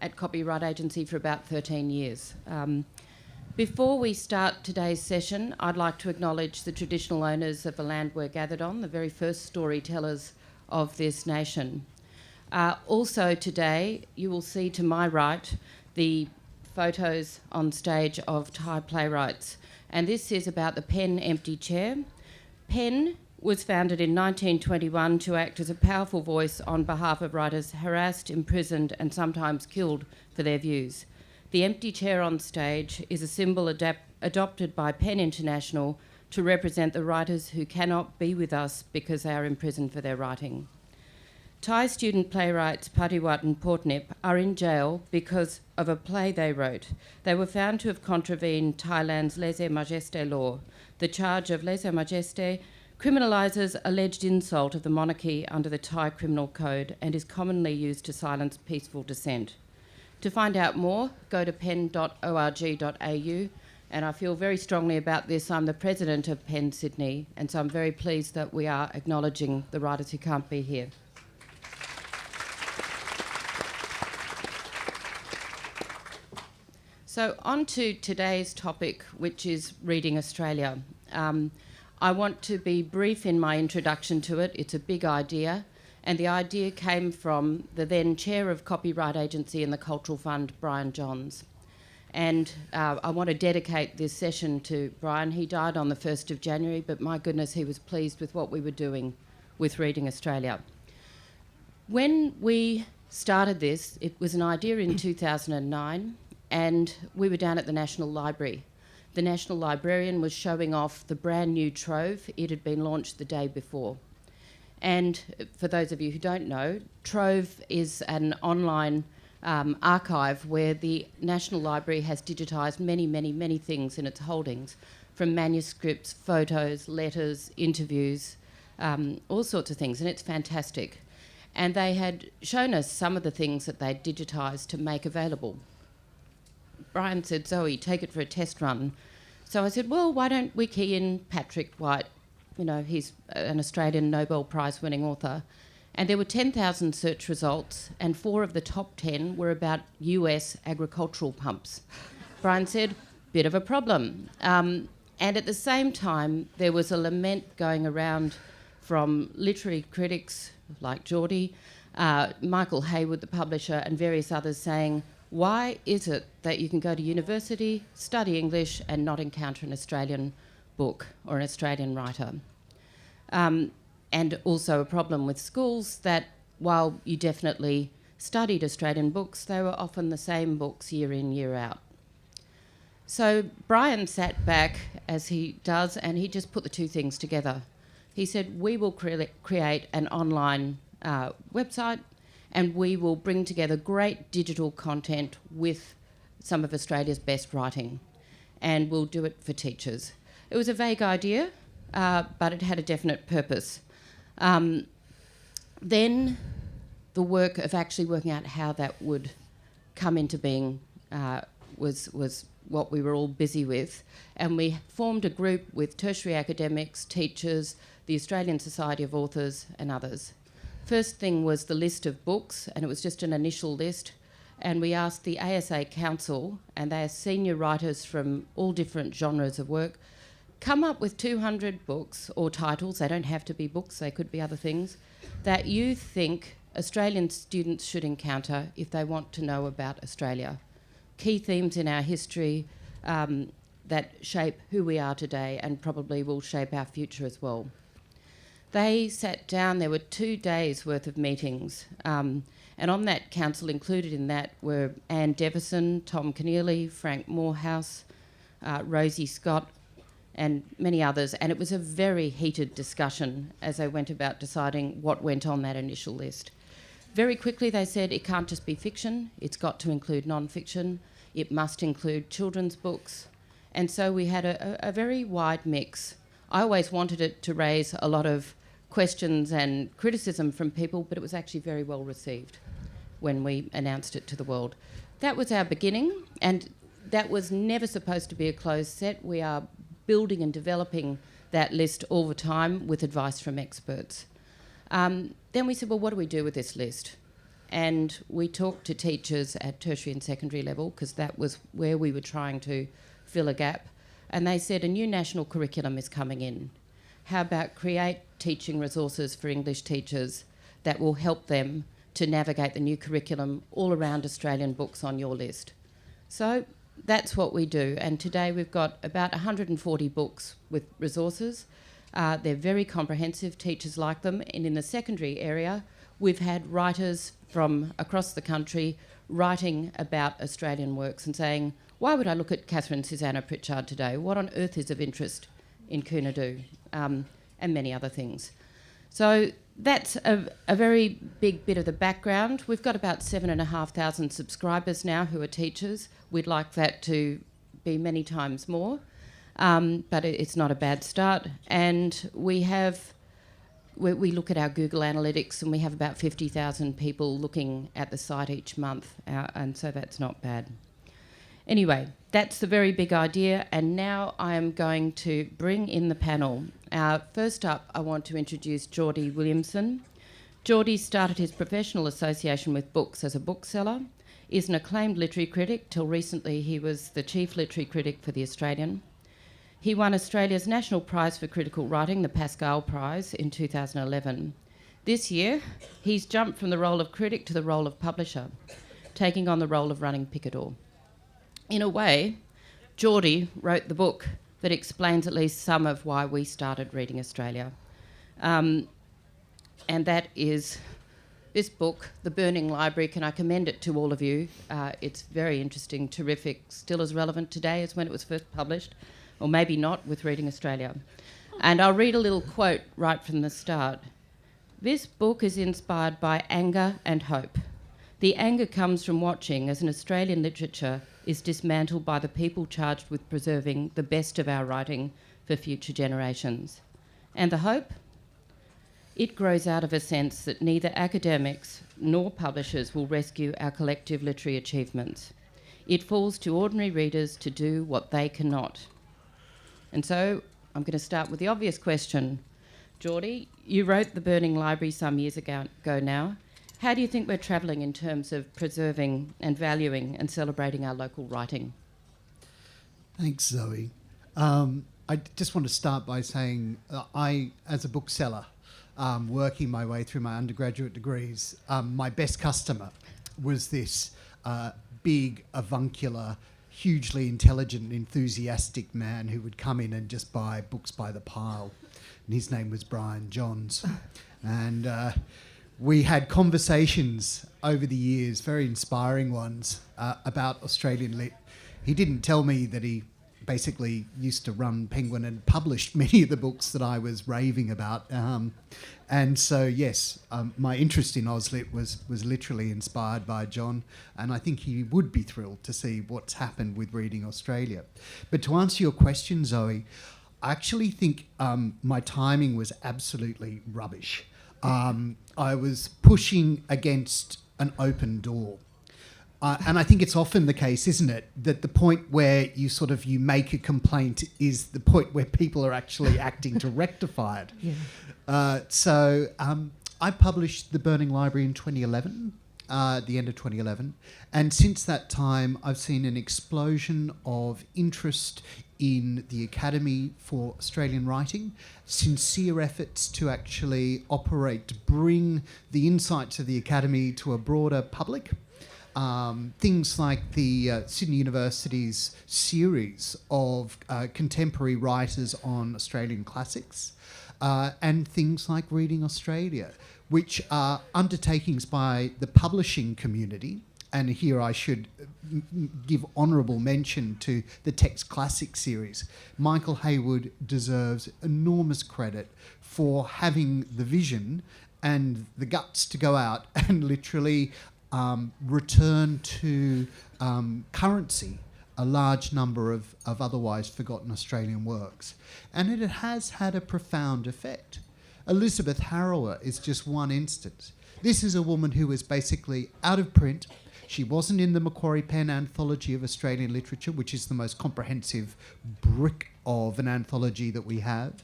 at Copyright Agency for about 13 years. Before we start today's session, I'd like to acknowledge the traditional owners of the land we're gathered on, the very first storytellers of this nation. Also today, you will see to my right the photos on stage of Thai playwrights, and this is about the PEN Empty Chair. PEN was founded in 1921 to act as a powerful voice on behalf of writers harassed, imprisoned and sometimes killed for their views. The empty chair on stage is a symbol adopted by PEN International to represent the writers who cannot be with us because they are imprisoned for their writing. Thai student playwrights Patiwat and Portnip are in jail because of a play they wrote. They were found to have contravened Thailand's lèse-majesté law. The charge of lèse-majesté criminalises alleged insult of the monarchy under the Thai Criminal Code and is commonly used to silence peaceful dissent. To find out more, go to pen.org.au, and I feel very strongly about this. I'm the president of PEN Sydney, and so I'm very pleased that we are acknowledging the writers who can't be here. So on to today's topic, which is Reading Australia. I want to be brief in my introduction to it. It's a big idea, and the idea came from the then chair of Copyright Agency and the Cultural Fund, Byron. And I want to dedicate this session to Byron. He died on the 1st of January, but my goodness, he was pleased with what we were doing with Reading Australia. When we started this, it was an idea in 2009, and we were down at the National Library. The National Librarian was showing off the brand new Trove. It had been launched the day before. And for those of you who don't know, Trove is an online archive where the National Library has digitised many, many, many things in its holdings, from manuscripts, photos, letters, interviews, all sorts of things, and it's fantastic. And they had shown us some of the things that they'd digitised to make available. Brian said, Zoe, take it for a test run. So I said, well, why don't we key in Patrick White? You know, he's an Australian Nobel Prize winning author. And there were 10,000 search results, and 4 of the top 10 were about US agricultural pumps. Brian said, bit of a problem. And at the same time, there was a lament going around from literary critics like Geordie, Michael Hayward, the publisher, and various others saying, why is it that you can go to university, study English, and not encounter an Australian book or an Australian writer? And also a problem with schools that while you definitely studied Australian books, they were often the same books year in, year out. So Brian sat back, as he does, and he just put the two things together. He said, we will create an online website, and we will bring together great digital content with some of Australia's best writing, and we'll do it for teachers. It was a vague idea, but it had a definite purpose. Then the work of actually working out how that would come into being was what we were all busy with, and we formed a group with tertiary academics, teachers, the Australian Society of Authors and others. First thing was the list of books, and it was just an initial list, and we asked the ASA Council, and they are senior writers from all different genres of work, come up with 200 books or titles, they don't have to be books, they could be other things, that you think Australian students should encounter if they want to know about Australia. Key themes in our history that shape who we are today and probably will shape our future as well. They sat down, there were 2 days worth of meetings, and on that council, included in that were Anne Devison, Tom Keneally, Frank Morehouse, Rosie Scott, and many others, and it was a very heated discussion as they went about deciding what went on that initial list. Very quickly they said it can't just be fiction, it's got to include non-fiction, it must include children's books, and so we had a very wide mix. I always wanted it to raise a lot of questions and criticism from people, but it was actually very well received when we announced it to the world. That was our beginning, and that was never supposed to be a closed set. We are building and developing that list all the time with advice from experts. Then we said, well, what do we do with this list? and we talked to teachers at tertiary and secondary level because that was where we were trying to fill a gap. And they said a new national curriculum is coming in. How about create teaching resources for English teachers that will help them to navigate the new curriculum all around Australian books on your list? So that's what we do. And today we've got about 140 books with resources. They're very comprehensive, teachers like them. And in the secondary area, we've had writers from across the country writing about Australian works and saying, why would I look at Catherine Susanna Pritchard today? What on earth is of interest in Coonadoon? And many other things. So that's a very big bit of the background. We've got about 7,500 subscribers now who are teachers. We'd like that to be many times more, but it's not a bad start. And we look at our Google Analytics, and we have about 50,000 people looking at the site each month, and so that's not bad. Anyway, that's the very big idea, and now I am going to bring in the panel. First up, I want to introduce Geordie Williamson. Geordie started his professional association with books as a bookseller, is an acclaimed literary critic. Till recently, he was the chief literary critic for The Australian. He won Australia's National Prize for Critical Writing, the Pascal Prize, in 2011. This year, he's jumped from the role of critic to the role of publisher, taking on the role of running Picador. In a way, Geordie wrote the book that explains at least some of why we started Reading Australia. And that is this book, The Burning Library. Can I commend it to all of you? It's very interesting, terrific, still as relevant today as when it was first published, or maybe not with Reading Australia. And I'll read a little quote right from the start. This book is inspired by anger and hope. The anger comes from watching as an Australian literature is dismantled by the people charged with preserving the best of our writing for future generations. And the hope? It grows out of a sense that neither academics nor publishers will rescue our collective literary achievements. It falls to ordinary readers to do what they cannot. And so I'm going to start with the obvious question. Geordie, you wrote The Burning Library some years ago now. How do you think we're travelling in terms of preserving and valuing and celebrating our local writing? Thanks, Zoe. I just want to start by saying I, as a bookseller, working my way through my undergraduate degrees, my best customer was this big, avuncular, hugely intelligent, enthusiastic man who would come in and just buy books by the pile. And his name was Brian Johns. And we had conversations over the years, very inspiring ones, about Australian lit. He didn't tell me that he basically used to run Penguin and published many of the books that I was raving about. And so, yes, my interest in Auslit was literally inspired by John, and I think he would be thrilled to see what's happened with Reading Australia. But to answer your question, Zoe, I actually think my timing was absolutely rubbish. I was pushing against an open door. And I think it's often the case, isn't it, that the point where you make a complaint is the point where people are actually acting to rectify it. Yeah. So I published The Burning Library in 2011, the end of 2011. And since that time, I've seen an explosion of interest in the Academy for Australian Writing, sincere efforts to actually operate, to bring the insights of the Academy to a broader public. Things like the Sydney University's series of contemporary writers on Australian classics, and things like Reading Australia, which are undertakings by the publishing community. And here I should give honourable mention to the Text Classic series. Michael Hayward deserves enormous credit for having the vision and the guts to go out and literally return to currency a large number of otherwise forgotten Australian works. And it has had a profound effect. Elizabeth Harrower is just one instance. This is a woman who was basically out of print. She wasn't in the Macquarie Pen Anthology of Australian Literature, which is the most comprehensive brick of an anthology that we have.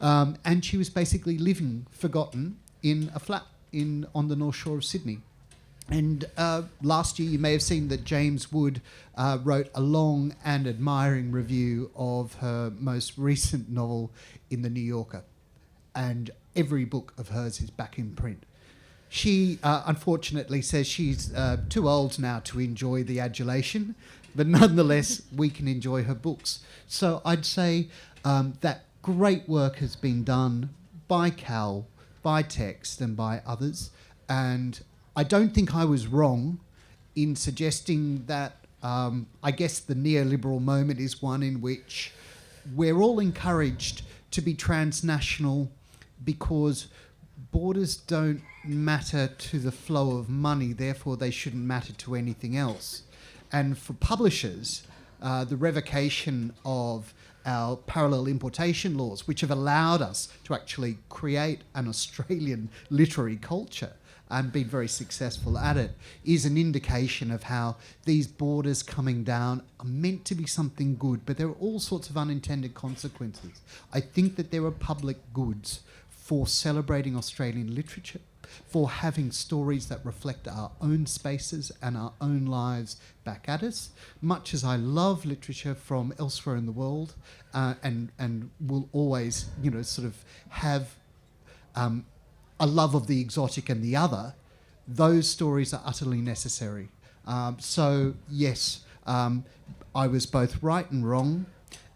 And she was basically living forgotten in a flat on the North Shore of Sydney. And last year you may have seen that James Wood wrote a long and admiring review of her most recent novel in The New Yorker. And every book of hers is back in print. She unfortunately says she's too old now to enjoy the adulation, but nonetheless we can enjoy her books. So I'd say that great work has been done by Cal, by Text and by others, and I don't think I was wrong in suggesting that I guess the neoliberal moment is one in which we're all encouraged to be transnational because borders don't matter to the flow of money, therefore they shouldn't matter to anything else. And for publishers, the revocation of our parallel importation laws, which have allowed us to actually create an Australian literary culture and been very successful at it, is an indication of how these borders coming down are meant to be something good, but there are all sorts of unintended consequences. I think that there are public goods for celebrating Australian literature, for having stories that reflect our own spaces and our own lives back at us. Much as I love literature from elsewhere in the world, and will always, sort of have a love of the exotic and the other, those stories are utterly necessary. So yes, I was both right and wrong,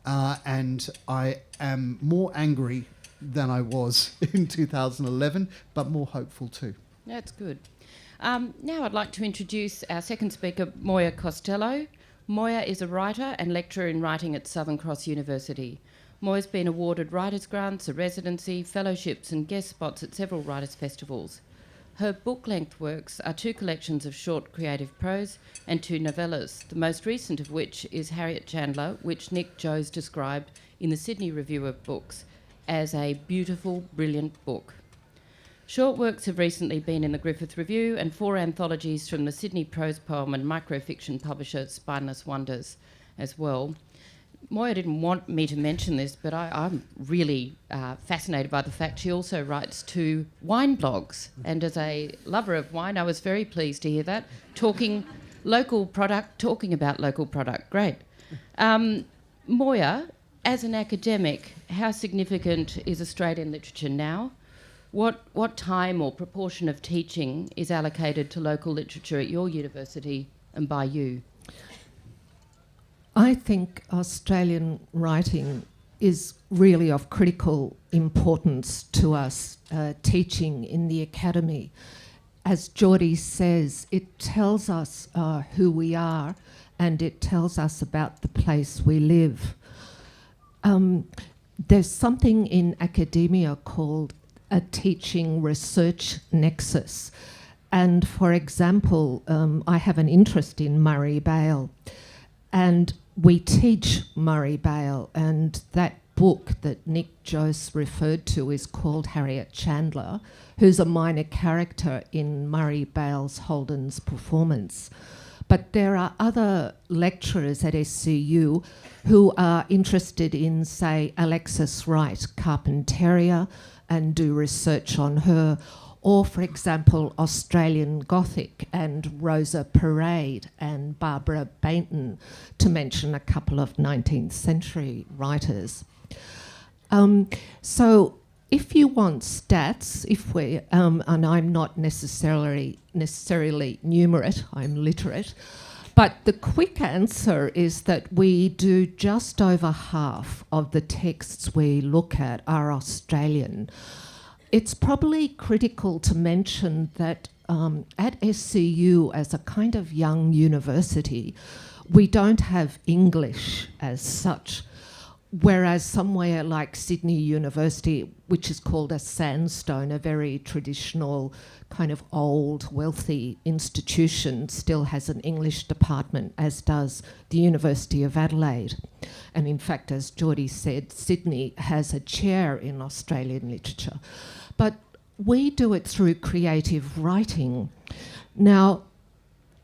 and I am more angry than I was in 2011, but more hopeful too. That's good. Now I'd like to introduce our second speaker, Moya Costello. Moya is a writer and lecturer in writing at Southern Cross University. Moya's been awarded writers' grants, a residency, fellowships and guest spots at several writers' festivals. Her book-length works are 2 collections of short creative prose and 2 novellas, the most recent of which is Harriet Chandler, which Nick Jones described in the Sydney Review of Books as a beautiful, brilliant book. Short works have recently been in the Griffith Review and 4 anthologies from the Sydney prose poem and microfiction publisher Spineless Wonders as well. Moya didn't want me to mention this, but I'm really fascinated by the fact she also writes 2 wine blogs. And as a lover of wine, I was very pleased to hear that. Talking about local product. Great. Moya, as an academic, how significant is Australian literature now? What time or proportion of teaching is allocated to local literature at your university and by you? I think Australian writing is really of critical importance to us teaching in the academy. As Geordie says, it tells us who we are and it tells us about the place we live. There's something in academia called a teaching research nexus. And for example, I have an interest in Murray Bale. And we teach Murray Bale, and that book that Nick Jose referred to is called Harriet Chandler, who's a minor character in Murray Bale's Holden's performance. But there are other lecturers at SCU who are interested in, say, Alexis Wright Carpentaria and do research on her, or, for example, Australian Gothic and Rosa Parade and Barbara Bainton, to mention a couple of 19th century writers. So if you want stats, and I'm not necessarily numerate, I'm literate, but the quick answer is that we do just over half of the texts we look at are Australian. It's probably critical to mention that at SCU, as a kind of young university, we don't have English as such, whereas somewhere like Sydney University, which is called a sandstone, a very traditional kind of old, wealthy institution, still has an English department, as does the University of Adelaide. And in fact, as Geordie said, Sydney has a chair in Australian literature. But we do it through creative writing. Now,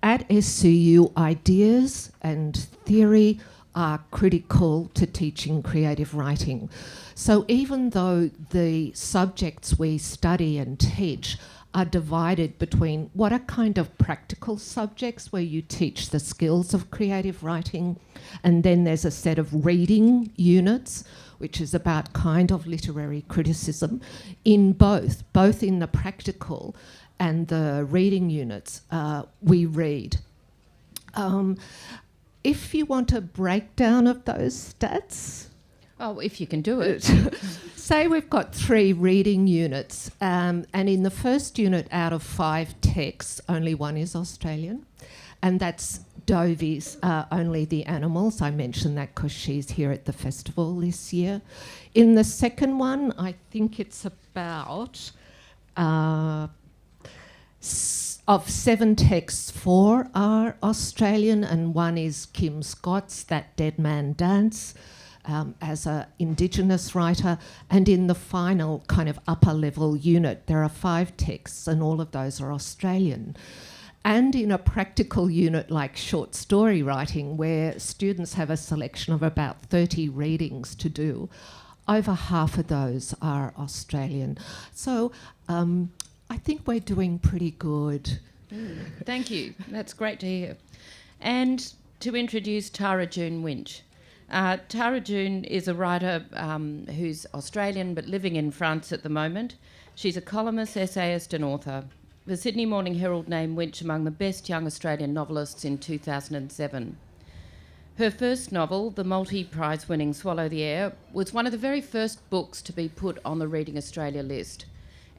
at SCU, ideas and theory are critical to teaching creative writing. So even though the subjects we study and teach are divided between what are kind of practical subjects where you teach the skills of creative writing, and then there's a set of reading units, which is about kind of literary criticism. In both in the practical and the reading units, we read. If you want a breakdown of those stats... Oh, if you can do it. Say we've got 3 reading units, and in the first unit out of 5 texts, only 1 is Australian, and that's Dovey's Only the Animals. I mentioned that because she's here at the festival this year. In the second one, I think it's about... of 7 texts, 4 are Australian, and 1 is Kim Scott's That Dead Man Dance, as an Indigenous writer. And in the final kind of upper level unit, there are 5 texts, and all of those are Australian. And in a practical unit like short story writing, where students have a selection of about 30 readings to do, over half of those are Australian. So I think we're doing pretty good. Thank you. That's great to hear. And to introduce Tara June Winch. Tara June is a writer who's Australian but living in France at the moment. She's a columnist, essayist and author. The Sydney Morning Herald named Winch among the best young Australian novelists in 2007. Her first novel, the multi-prize winning Swallow the Air, was one of the very first books to be put on the Reading Australia list.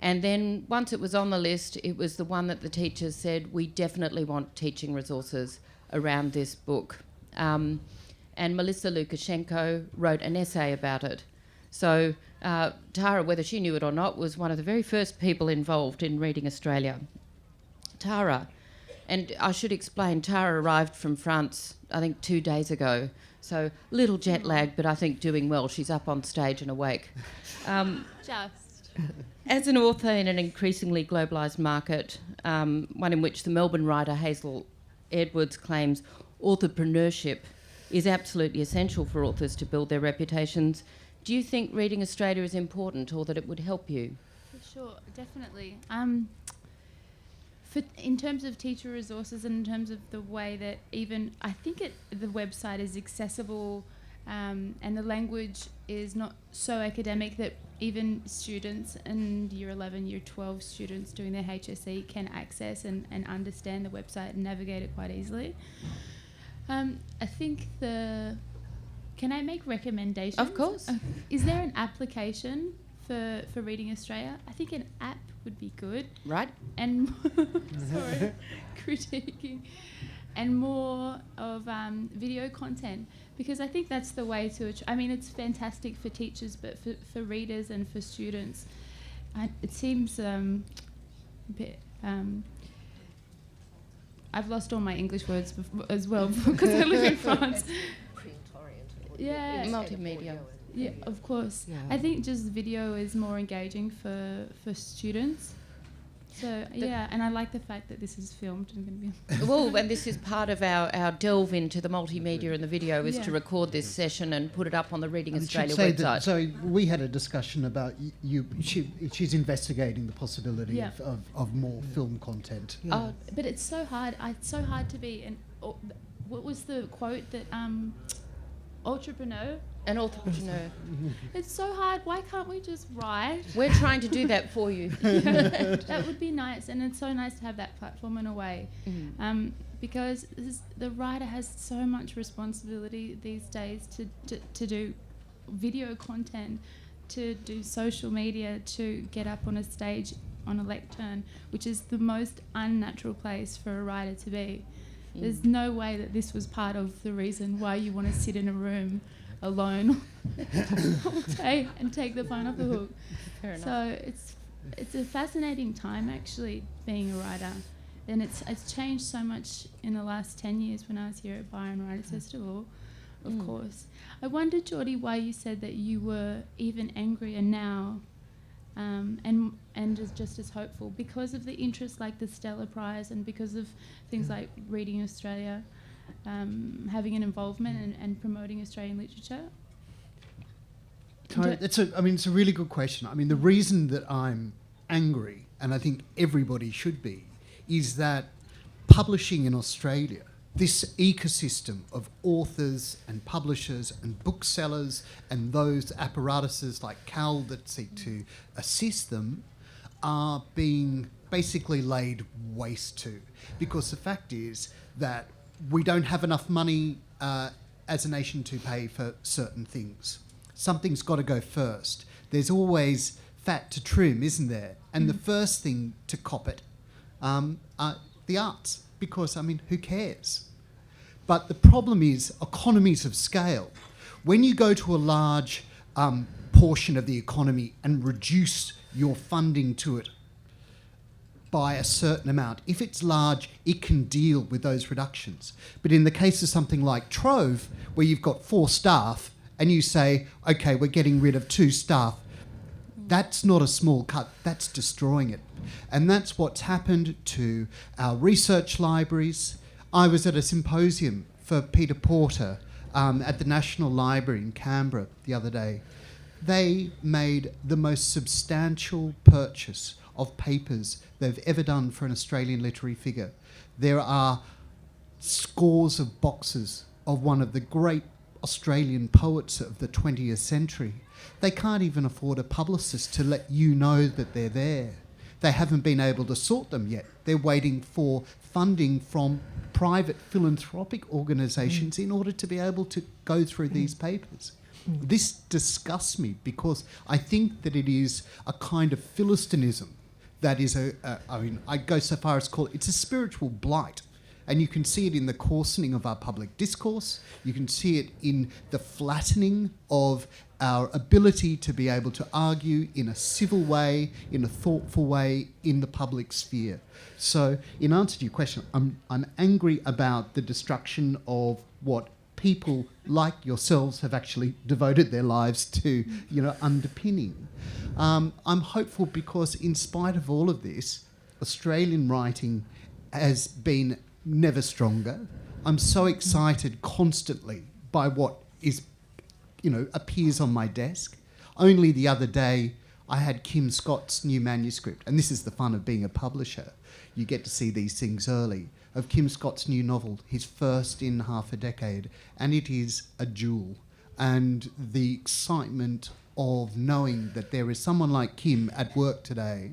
And then once it was on the list, it was the one that the teachers said, we definitely want teaching resources around this book. And Melissa Lukashenko wrote an essay about it. So Tara, whether she knew it or not, was one of the very first people involved in Reading Australia. Tara, and I should explain, Tara arrived from France, I think 2 days ago. So little jet lag, but I think doing well. She's up on stage and awake. As an author in an increasingly globalised market, one in which the Melbourne writer Hazel Edwards claims authorpreneurship is absolutely essential for authors to build their reputations, do you think Reading Australia is important, or that it would help you? For sure, definitely. In terms of teacher resources and in terms of the way that even, I think the website is accessible and the language is not so academic that even students and year 11, year 12 students doing their HSC can access and understand the website and navigate it quite easily. I think can I make recommendations? Of course. Is there an application for Reading Australia? I think an app would be good. Right. And sorry, critiquing. And more of video content, because I think that's the way to... it's fantastic for teachers, but for readers and for students, it seems a bit... I've lost all my English words as well because I live in France. Print-oriented. Yeah. Multimedia. Yeah, of course. Yeah. I think just video is more engaging for students. So, and I like the fact that this is filmed. Well, and this is part of our delve into the multimedia and the video is to record this session and put it up on the Reading Australia website. So we had a discussion about she's investigating the possibility of more film content. Yeah. Oh, but it's so hard. It's so hard to be what was the quote that entrepreneur? An entrepreneur. It's so hard. Why can't we just write? We're trying to do that for you. That would be nice, and it's so nice to have that platform in a way, because the writer has so much responsibility these days to do video content, to do social media, to get up on a stage on a lectern, which is the most unnatural place for a writer to be. There's no way that this was part of the reason why you want to sit in a room alone all day and take the phone off the hook. Fair enough. So it's a fascinating time actually being a writer, and it's changed so much in the last 10 years when I was here at Byron Writers Festival, of course. I wondered, Geordie, why you said that you were even angrier now and just as hopeful because of the interest like the Stella Prize and because of things like Reading Australia having an involvement and promoting Australian literature? It's a really good question. I mean, the reason that I'm angry and I think everybody should be, is that publishing in Australia, this ecosystem of authors and publishers and booksellers and those apparatuses like CAL that seek to assist them, are being basically laid waste to. Because the fact is that we don't have enough money as a nation to pay for certain things. Something's got to go first. There's always fat to trim, isn't there? And the first thing to cop it are the arts, because, I mean, who cares? But the problem is economies of scale. When you go to a large portion of the economy and reduce your funding to it by a certain amount, if it's large, it can deal with those reductions. But in the case of something like Trove, where you've got 4 staff and you say, okay, we're getting rid of 2 staff, that's not a small cut, that's destroying it. And that's what's happened to our research libraries. I was at a symposium for Peter Porter at the National Library in Canberra the other day. They made the most substantial purchase of papers they've ever done for an Australian literary figure. There are scores of boxes of one of the great Australian poets of the 20th century. They can't even afford a publicist to let you know that they're there. They haven't been able to sort them yet. They're waiting for funding from private philanthropic organisations in order to be able to go through these papers. This disgusts me because I think that it is a kind of philistinism that is I mean, I go so far as to call it, it's a spiritual blight. And you can see it in the coarsening of our public discourse. You can see it in the flattening of our ability to be able to argue in a civil way, in a thoughtful way, in the public sphere. So, in answer to your question, I'm angry about the destruction of what people like yourselves have actually devoted their lives to, underpinning. I'm hopeful because, in spite of all of this, Australian writing has been never stronger. I'm so excited constantly by what is, appears on my desk. Only the other day, I had Kim Scott's new manuscript, and this is the fun of being a publisher. You get to see these things early, of Kim Scott's new novel, his first in half a decade, and it is a jewel. And the excitement of knowing that there is someone like Kim at work today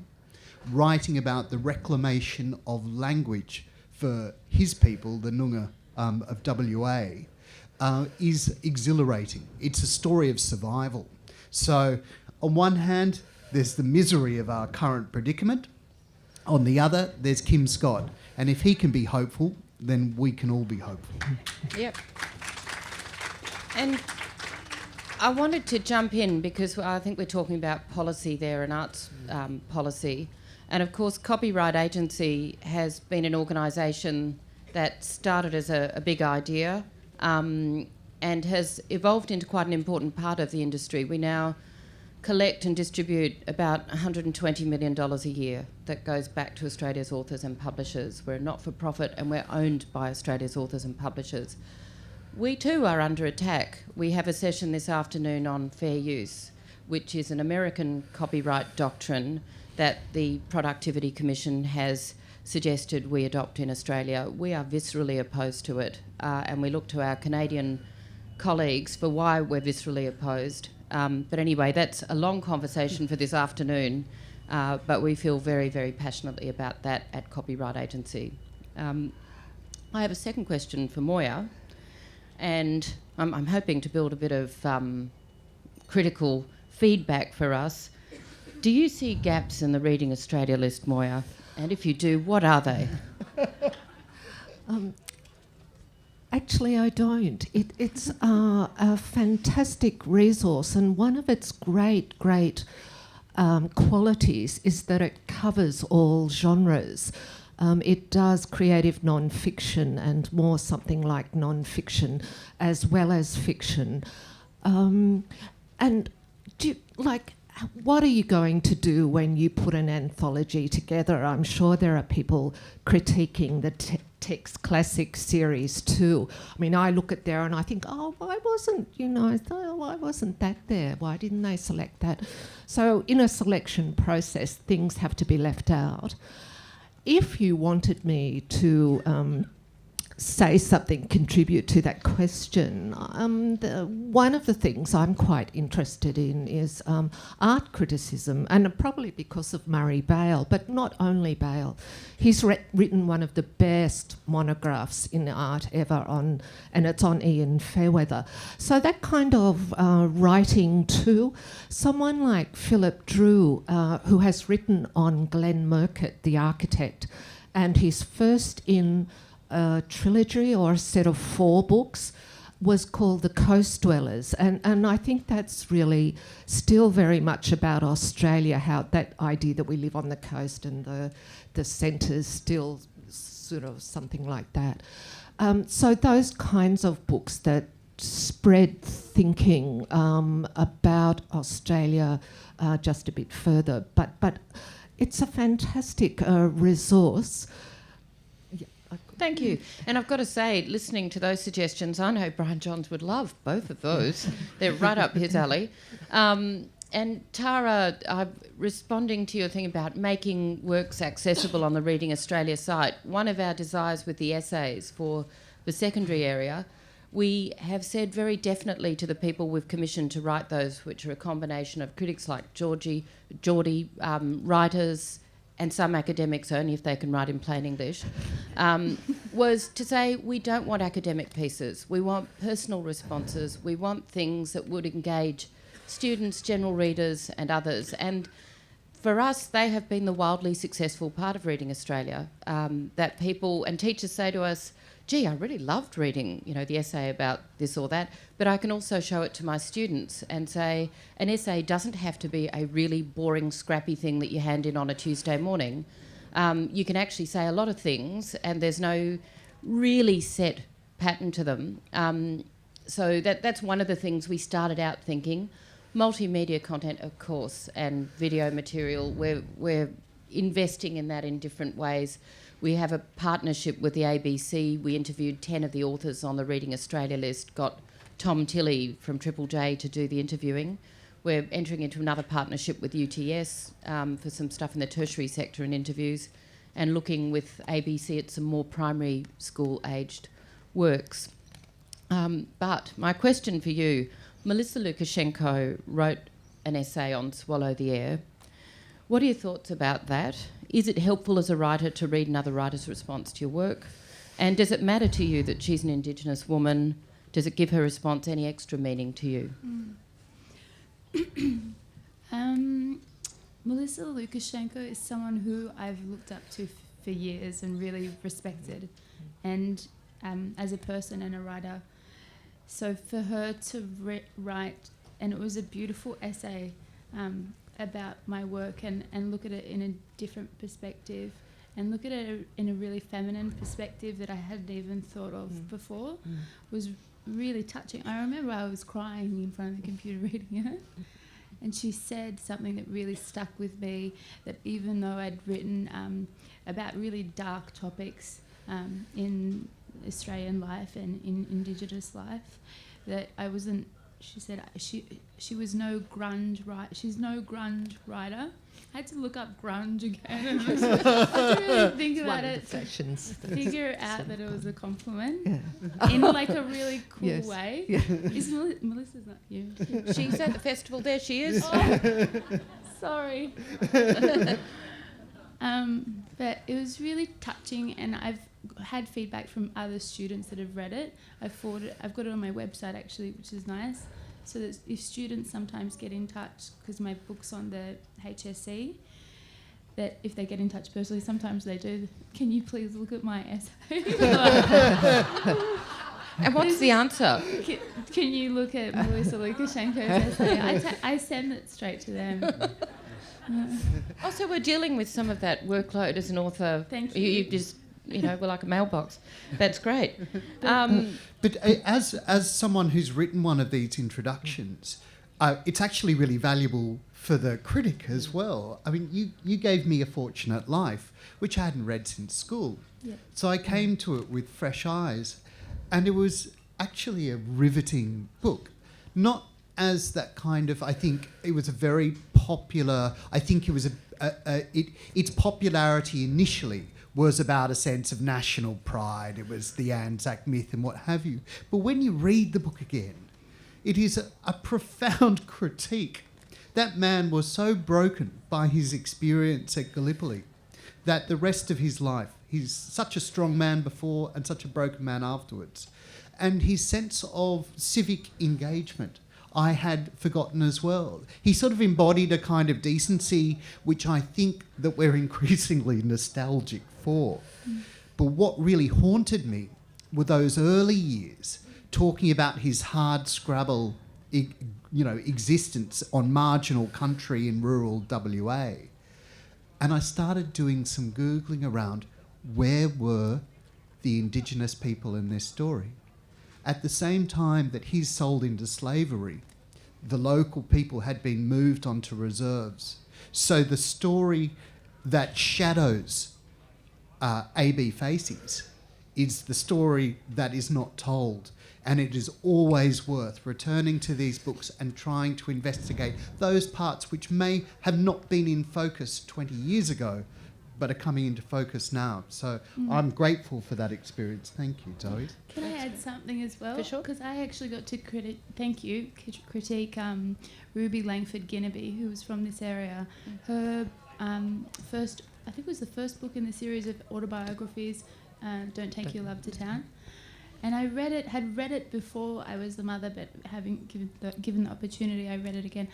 writing about the reclamation of language for his people, the Noongar of WA, is exhilarating. It's a story of survival. So, on one hand, there's the misery of our current predicament. On the other, there's Kim Scott. And if he can be hopeful, then we can all be hopeful. Yep. And I wanted to jump in because I think we're talking about policy there and arts policy. And of course, Copyright Agency has been an organisation that started as a big idea and has evolved into quite an important part of the industry. We now collect and distribute about $120 million a year that goes back to Australia's authors and publishers. We're a not-for-profit and we're owned by Australia's authors and publishers. We too are under attack. We have a session this afternoon on fair use, which is an American copyright doctrine that the Productivity Commission has suggested we adopt in Australia. We are viscerally opposed to it, and we look to our Canadian colleagues for why we're viscerally opposed. But anyway, that's a long conversation for this afternoon, but we feel very, very passionately about that at Copyright Agency. I have a second question for Moya, and I'm hoping to build a bit of critical feedback for us. Do you see gaps in the Reading Australia list, Moya? And if you do, what are they? Actually, I don't. It's a fantastic resource, and one of its great qualities is that it covers all genres. It does creative non-fiction and more something like non-fiction as well as fiction. And what are you going to do when you put an anthology together? I'm sure there are people critiquing the text classic series too. I mean, I look at there and I think, why wasn't that there? Why didn't they select that? So in a selection process, things have to be left out. If you wanted me to say something, contribute to that question, one of the things I'm quite interested in is art criticism, and probably because of Murray Bale, but not only Bale. He's written one of the best monographs in art ever and it's on Ian Fairweather. So that kind of writing too, someone like Philip Drew, who has written on Glenn Murcutt, the architect, and his first in a trilogy or a set of 4 books was called The Coast Dwellers, and I think that's really still very much about Australia, how that idea that we live on the coast and the centre's still sort of something like that. So those kinds of books that spread thinking about Australia just a bit further, but it's a fantastic resource. Thank you. And I've got to say, listening to those suggestions, I know Brian Johns would love both of those. They're right up his alley. And Tara, responding to your thing about making works accessible on the Reading Australia site, one of our desires with the essays for the secondary area, we have said very definitely to the people we've commissioned to write those, which are a combination of critics like Geordie, writers, and some academics only if they can write in plain English, was to say we don't want academic pieces. We want personal responses. We want things that would engage students, general readers and others. And for us, they have been the wildly successful part of Reading Australia, that people and teachers say to us, gee, I really loved reading, the essay about this or that, but I can also show it to my students and say an essay doesn't have to be a really boring, scrappy thing that you hand in on a Tuesday morning. You can actually say a lot of things and there's no really set pattern to them. So that's one of the things we started out thinking. Multimedia content, of course, and video material, we're investing in that in different ways. We have a partnership with the ABC. We interviewed 10 of the authors on the Reading Australia list, got Tom Tilley from Triple J to do the interviewing. We're entering into another partnership with UTS for some stuff in the tertiary sector and interviews, and looking with ABC at some more primary school-aged works. But my question for you, Melissa Lukashenko wrote an essay on Swallow the Air. What are your thoughts about that? Is it helpful as a writer to read another writer's response to your work? And does it matter to you that she's an Indigenous woman? Does it give her response any extra meaning to you? Melissa Lukashenko is someone who I've looked up to for years and really respected, and as a person and a writer. So for her to write, and it was a beautiful essay about my work and look at it in a different perspective and look at it in a really feminine perspective that I hadn't even thought of before, was really touching. I remember I was crying in front of the computer reading it, and she said something that really stuck with me, that even though I'd written about really dark topics in Australian life and in Indigenous life, that I wasn't. She said she was no grunge writer. She's no grunge writer. I had to look up grunge again. I had to really think about it to figure out that it was a compliment in like a really cool way. Yeah. Is Melissa's not you? She's at the festival. There she is. Oh, sorry. But it was really touching, and I've had feedback from other students that have read it. I've got it on my website actually, which is nice. So that if students sometimes get in touch, because my book's on the HSC, that if they get in touch personally, sometimes they do, can you please look at my essay? And what's the answer? Can you look at Melissa Lukashenko's essay? I send it straight to them. So we're dealing with some of that workload as an author. Thank you. You just, we're like a mailbox. That's great. But as someone who's written one of these introductions, it's actually really valuable for the critic as well. I mean, you gave me A Fortunate Life, which I hadn't read since school. Yep. So I came to it with fresh eyes, and it was actually a riveting book. Not as that kind of, I think it was a very popular, I think it was its popularity initially was about a sense of national pride. It was the Anzac myth and what have you. But when you read the book again, it is a profound critique. That man was so broken by his experience at Gallipoli that the rest of his life, he's such a strong man before and such a broken man afterwards. And his sense of civic engagement, I had forgotten as well. He sort of embodied a kind of decency which I think that we're increasingly nostalgic for. But what really haunted me were those early years talking about his hard scrabble, existence on marginal country in rural WA. And I started doing some Googling around where were the Indigenous people in this story. At the same time that he's sold into slavery, the local people had been moved onto reserves. So the story that shadows A.B. Facey's is the story that is not told. And it is always worth returning to these books and trying to investigate those parts which may have not been in focus 20 years ago, but are coming into focus now. So I'm grateful for that experience. Thank you, Zoe. Can I add something as well? For sure. Because I actually got to critique Ruby Langford Ginnaby, who was from this area. Her first, I think it was the first book in the series of autobiographies, Don't Take Your Love to Town. And I had read it before I was the mother, but having given the opportunity, I read it again.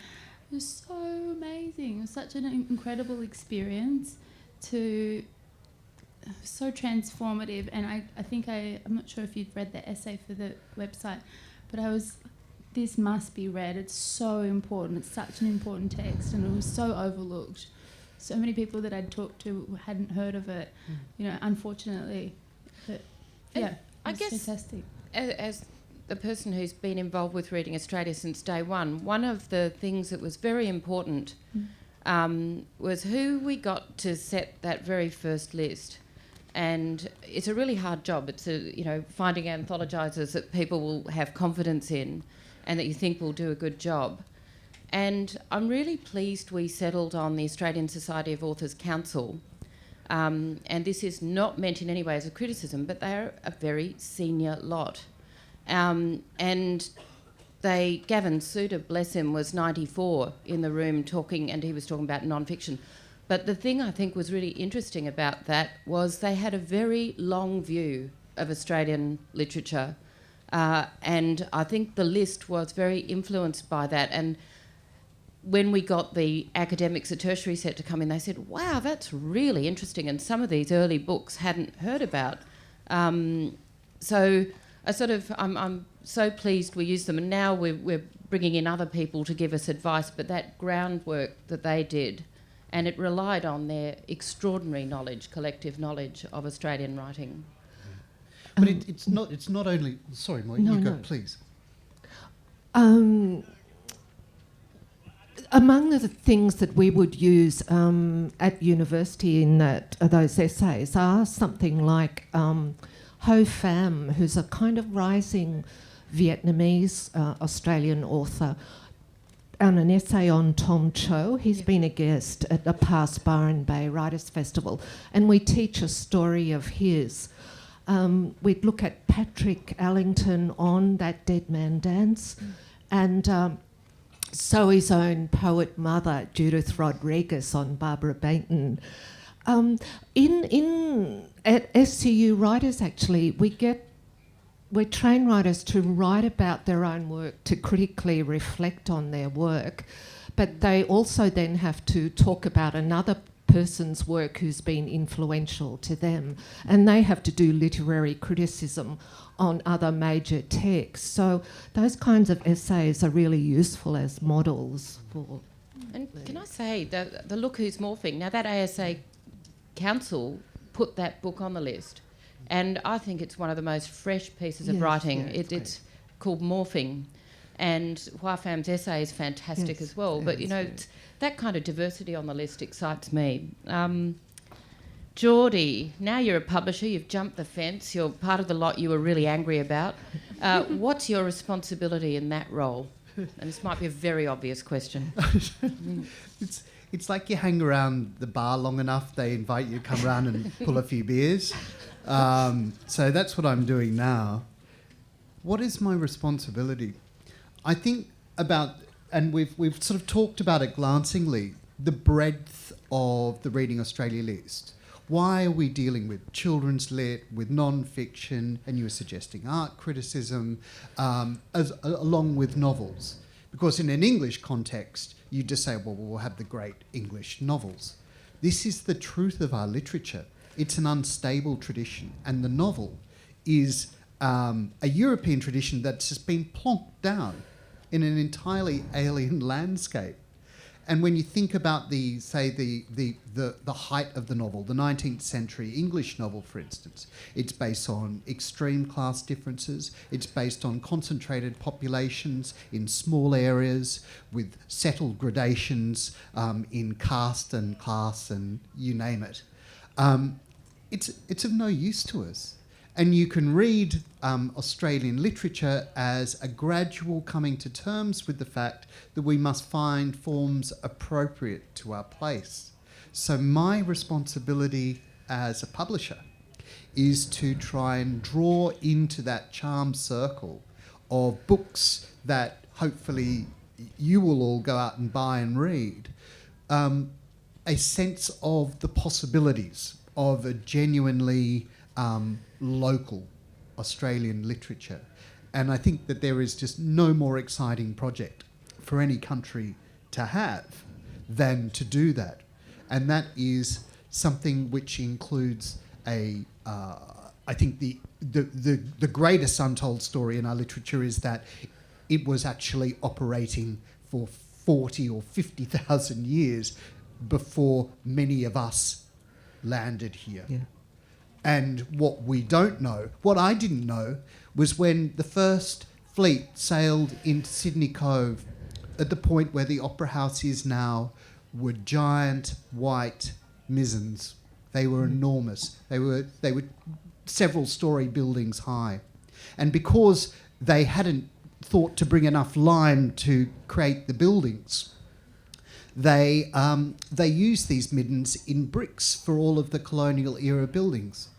It was so amazing. It was such an incredible experience. So transformative, and I think I'm not sure if you've read the essay for the website, but this must be read. It's so important. It's such an important text, and it was so overlooked. So many people that I'd talked to hadn't heard of it, unfortunately. But yeah, I guess fantastic. As the person who's been involved with Reading Australia since day one of the things that was very important was who we got to set that very first list. And it's a really hard job. It's finding anthologisers that people will have confidence in and that you think will do a good job. And I'm really pleased we settled on the Australian Society of Authors Council. And this is not meant in any way as a criticism, but they're a very senior lot. And Gavin Suter, bless him, was 94 in the room talking, and he was talking about non-fiction. But the thing I think was really interesting about that was they had a very long view of Australian literature, and I think the list was very influenced by that. And when we got the academics at tertiary set to come in, they said, wow, that's really interesting, and some of these early books hadn't heard about. So I'm so pleased we used them, and now we're bringing in other people to give us advice, but that groundwork that they did, and it relied on their extraordinary knowledge, collective knowledge of Australian writing. But it's not only... Sorry, Molly, you go, please. Among the things that we would use at university in those essays are something like Ho Pham, who's a kind of rising Vietnamese Australian author, and an essay on Tom Cho. He's been a guest at the past Byron Bay Writers' Festival, and we teach a story of his. We'd look at Patrick Allington on That Dead Man Dance, and Zoe's own poet mother, Judith Rodriguez, on Barbara Bainton. At SCU Writers, actually, we train writers to write about their own work, to critically reflect on their work, but they also then have to talk about another person's work who's been influential to them, and they have to do literary criticism on other major texts. So those kinds of essays are really useful as models for... And can I say, the Look Who's Morphing, now that ASA Council put that book on the list, and I think it's one of the most fresh pieces of writing. It's called Morphing, And Hua Pham's essay is fantastic Yes, as well. But, you know, yes. that kind of diversity on the list excites me. Geordie, now you're a publisher, you've jumped the fence, you're part of the lot you were really angry about. What's your responsibility in that role? And this might be a very obvious question. It's like you hang around the bar long enough, they invite you to come around and pull a few beers. So that's what I'm doing now. What is my responsibility? I think about, and we've sort of talked about it glancingly, the breadth of the Reading Australia list. Why are we dealing with children's lit, with non-fiction, and you were suggesting art criticism, along with novels? Because in an English context, you just say, well, we'll have the great English novels. This is the truth of our literature. It's an unstable tradition, and the novel is a European tradition that's just been plonked down in an entirely alien landscape. And when you think about the height of the novel, the 19th century English novel, for instance, it's based on extreme class differences. It's based on concentrated populations in small areas with settled gradations in caste and class and you name it. It's of no use to us. And you can read Australian literature as a gradual coming to terms with the fact that we must find forms appropriate to our place. So my responsibility as a publisher is to try and draw into that charm circle of books that hopefully you will all go out and buy and read, a sense of the possibilities of a genuinely local Australian literature. And I think that there is just no more exciting project for any country to have than to do that. And that is something which includes I think the greatest untold story in our literature is that it was actually operating for 40 or 50,000 years before many of us landed here. Yeah. And what we don't know, what I didn't know, was when the first fleet sailed into Sydney Cove at the point where the Opera House is now, were giant white mizens. They were enormous. They were several story buildings high. And because they hadn't thought to bring enough lime to create the buildings, they used these middens in bricks for all of the colonial era buildings.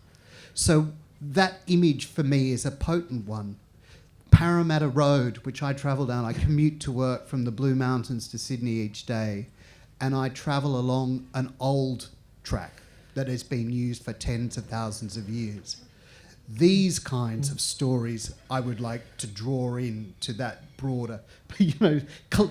So that image for me is a potent one. Parramatta Road, which I travel down, I commute to work from the Blue Mountains to Sydney each day, and I travel along an old track that has been used for tens of thousands of years. These kinds of stories I would like to draw in to that broader,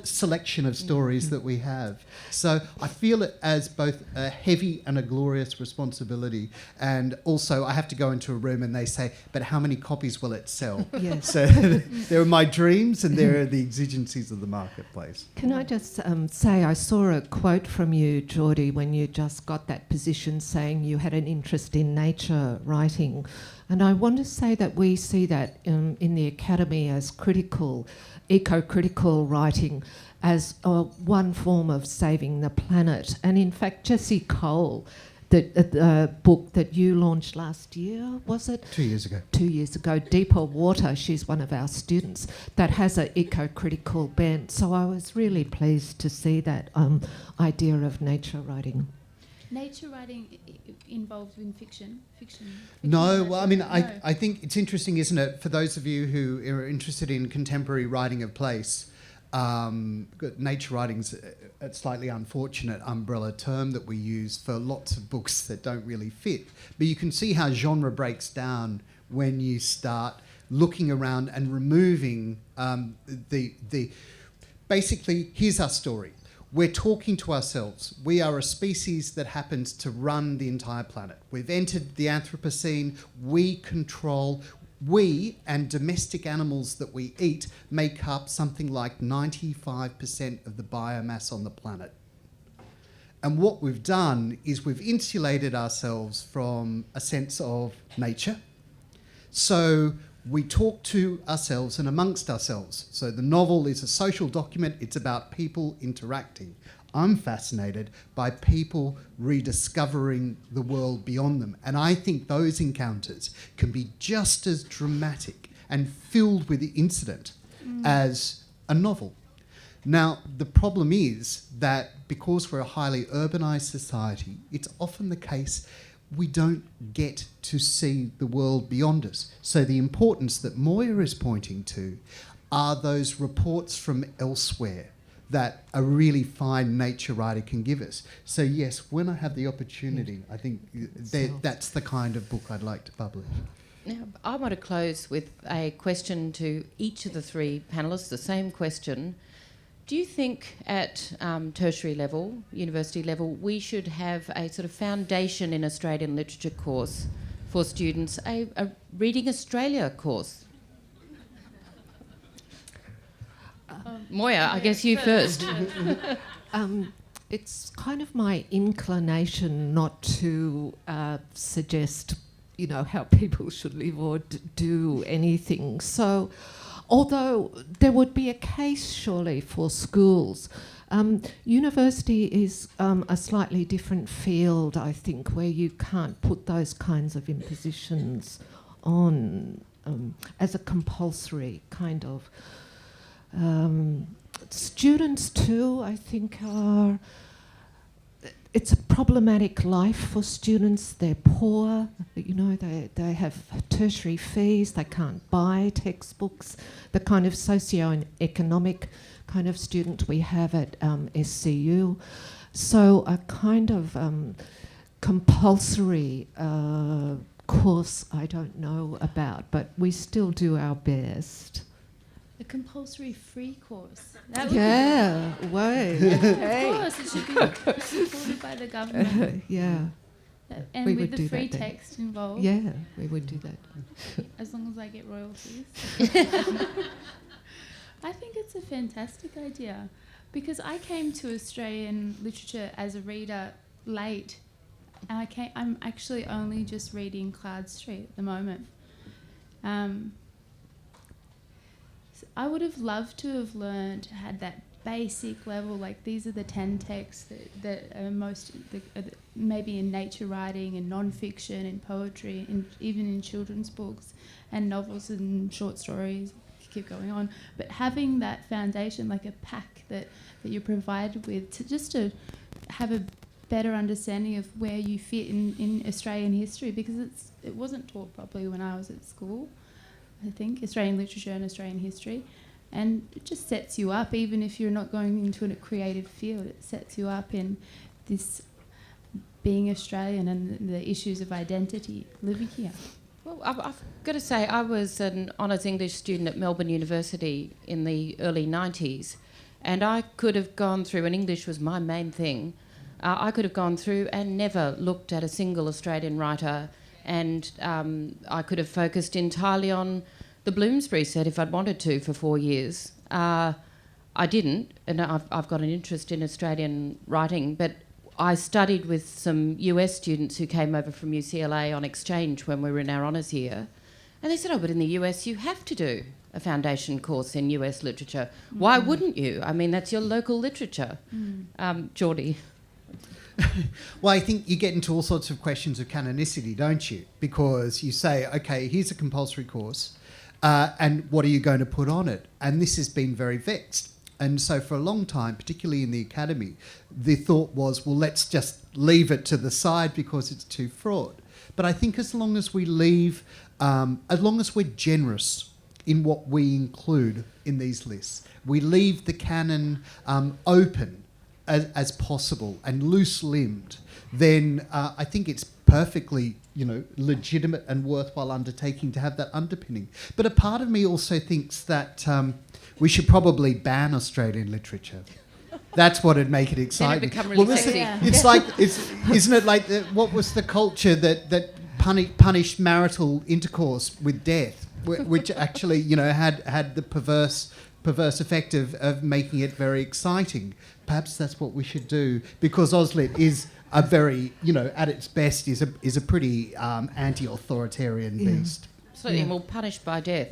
selection of stories that we have. So I feel it as both a heavy and a glorious responsibility. And also I have to go into a room and they say, but how many copies will it sell? Yes. So there are my dreams and there are the exigencies of the marketplace. Can I just say, I saw a quote from you, Geordie, when you just got that position saying you had an interest in nature writing. And I want to say that we see that in the Academy as critical, eco-critical writing as one form of saving the planet. And in fact, Jessie Cole, the book that you launched last year, was it? 2 years ago. 2 years ago, Deeper Water, she's one of our students, that has an eco-critical bent. So I was really pleased to see that idea of nature writing. Nature writing involved in fiction. No, well, I mean, I think it's interesting, isn't it, for those of you who are interested in contemporary writing of place, nature writing's a slightly unfortunate umbrella term that we use for lots of books that don't really fit. But you can see how genre breaks down when you start looking around and removing basically, here's our story. We're talking to ourselves. We are a species that happens to run the entire planet. We've entered the Anthropocene. We and domestic animals that we eat make up something like 95% of the biomass on the planet. And what we've done is we've insulated ourselves from a sense of nature. So we talk to ourselves and amongst ourselves. So the novel is a social document. It's about people interacting. I'm fascinated by people rediscovering the world beyond them. And I think those encounters can be just as dramatic and filled with incident as a novel. Now, the problem is that because we're a highly urbanised society, it's often the case we don't get to see the world beyond us. So the importance that Moya is pointing to are those reports from elsewhere that a really fine nature writer can give us. So yes, when I have the opportunity, I think that's the kind of book I'd like to publish. Now, I want to close with a question to each of the three panellists, the same question. Do you think at tertiary level, university level, we should have a sort of foundation in Australian literature course for students, a Reading Australia course? Moya, I guess you first. It's kind of my inclination not to suggest, how people should live or do anything. So, although there would be a case surely for schools, university is a slightly different field, I think, where you can't put those kinds of impositions on as a compulsory kind of. Students too, I think, it's a problematic life for students. They're poor, they have tertiary fees, they can't buy textbooks. The kind of socio-economic kind of student we have at SCU. So a kind of compulsory course I don't know about, but we still do our best. A compulsory free course. That would Yeah, way. Of course, it should be supported by the government. Yeah. And We with would the do free that then. text involved. Yeah, we would do that. As long as I get royalties. I think it's a fantastic idea because I came to Australian literature as a reader late. And I'm actually only just reading Cloud Street at the moment. I would have loved to have had that basic level, like these are the 10 texts that are most, maybe in nature writing and non-fiction and poetry and even in children's books and novels and short stories, keep going on. But having that foundation, like a pack that you're provided with to have a better understanding of where you fit in Australian history, because it wasn't taught properly when I was at school. I think, Australian literature and Australian history. And it just sets you up, even if you're not going into a creative field, it sets you up in this being Australian and the issues of identity living here. Well, I've got to say, I was an honours English student at Melbourne University in the early 90s, and I could have gone through, and English was my main thing, I could have gone through and never looked at a single Australian writer, and I could have focused entirely on the Bloomsbury set if I'd wanted to for 4 years. I didn't, and I've got an interest in Australian writing, but I studied with some US students who came over from UCLA on exchange when we were in our honours year, and they said, but in the US you have to do a foundation course in US literature. Mm. Why wouldn't you? I mean, that's your local literature. Geordie. Well, I think you get into all sorts of questions of canonicity, don't you? Because you say, okay, here's a compulsory course, and what are you going to put on it? And this has been very vexed. And so for a long time, particularly in the academy, the thought was, well, let's just leave it to the side because it's too fraught. But I think as long as we leave, as long as we're generous in what we include in these lists, we leave the canon open as possible and loose-limbed, then I think it's perfectly, legitimate and worthwhile undertaking to have that underpinning. But a part of me also thinks that we should probably ban Australian literature. That's what would make it exciting. Then it become really sexy. It's like, isn't it like what was the culture that punished marital intercourse with death, which actually, had the perverse effect of making it very exciting. Perhaps that's what we should do, because Auslit is a very, at its best, is a pretty anti-authoritarian beast. absolutely. Yeah. And we'll punish by death.